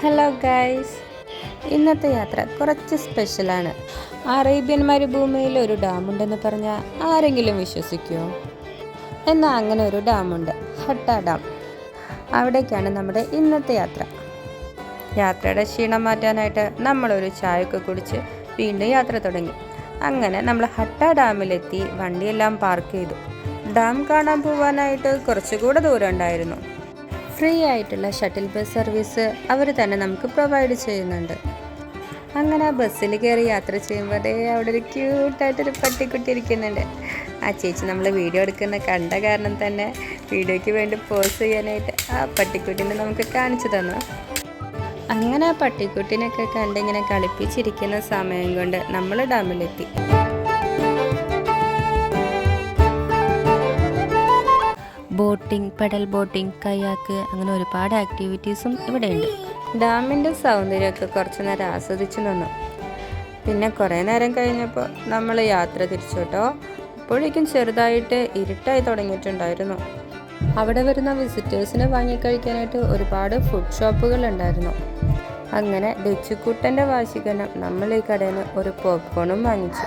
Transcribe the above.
Hello guys, ഇന്നത്തെ യാത്ര കുറച്ച് സ്പെഷ്യലാണ്. അറേബ്യൻ മരുഭൂമിയിൽ ഒരു ഡാമുണ്ടെന്ന് പറഞ്ഞാൽ ആരെങ്കിലും വിശ്വസിക്കുമോ? എന്നാൽ അങ്ങനെ ഒരു ഡാമുണ്ട്, ഹട്ട ഡാം. അവിടേക്കാണ് നമ്മുടെ ഇന്നത്തെ യാത്ര. യാത്രയുടെ ക്ഷീണം മാറ്റാനായിട്ട് നമ്മളൊരു ചായയൊക്കെ കുടിച്ച് വീണ്ടും യാത്ര തുടങ്ങി. അങ്ങനെ നമ്മൾ ഹട്ട ഡാമിലെത്തി വണ്ടിയെല്ലാം പാർക്ക് ചെയ്തു. ഡാം കാണാൻ പോകാനായിട്ട് കുറച്ചുകൂടെ ദൂരം ഉണ്ടായിരുന്നു. ഫ്രീ ആയിട്ടുള്ള ഷട്ടിൽ ബസ് സർവീസ് അവർ തന്നെ നമുക്ക് പ്രൊവൈഡ് ചെയ്യുന്നുണ്ട്. അങ്ങനെ ആ ബസ്സിൽ കയറി യാത്ര ചെയ്യുമ്പോൾ അവിടെ ഒരു ക്യൂട്ടായിട്ടൊരു പട്ടിക്കുട്ടി ഇരിക്കുന്നുണ്ട്. ആ ചേച്ചി നമ്മൾ വീഡിയോ എടുക്കുന്ന കണ്ട കാരണം തന്നെ വീഡിയോയ്ക്ക് വേണ്ടി പോസ് ചെയ്യാനായിട്ട് ആ പട്ടിക്കുട്ടീനെ നമുക്ക് കാണിച്ചു തന്നു. അങ്ങനെ ആ പട്ടിക്കുട്ടീനൊക്കെ കണ്ടിങ്ങനെ കളിപ്പിച്ചിരിക്കുന്ന സമയം കൊണ്ട് നമ്മൾ ഡാമിലെത്തി. ബോട്ടിംഗ്, പെഡൽ ബോട്ടിംഗ്, കയാക്ക്, അങ്ങനെ ഒരുപാട് ആക്ടിവിറ്റീസും ഇവിടെയുണ്ട്. ഡാമിൻ്റെ സൗന്ദര്യമൊക്കെ കുറച്ച് നേരം ആസ്വദിച്ചു നിന്നു. പിന്നെ കുറേ നേരം കഴിഞ്ഞപ്പോൾ നമ്മൾ യാത്ര തിരിച്ചു കേട്ടോ. അപ്പോഴേക്കും ചെറുതായിട്ട് ഇരുട്ടായി തുടങ്ങിയിട്ടുണ്ടായിരുന്നു. അവിടെ വരുന്ന വിസിറ്റേഴ്സിനെ വാങ്ങിക്കഴിക്കാനായിട്ട് ഒരുപാട് ഫുഡ് ഷോപ്പുകൾ ഉണ്ടായിരുന്നു. അങ്ങനെ ഡച്ചുക്കുട്ടൻ്റെ വാശികനം നമ്മൾ ഈ കടയിൽ നിന്ന് ഒരു പോപ്കോണും വാങ്ങിച്ചു.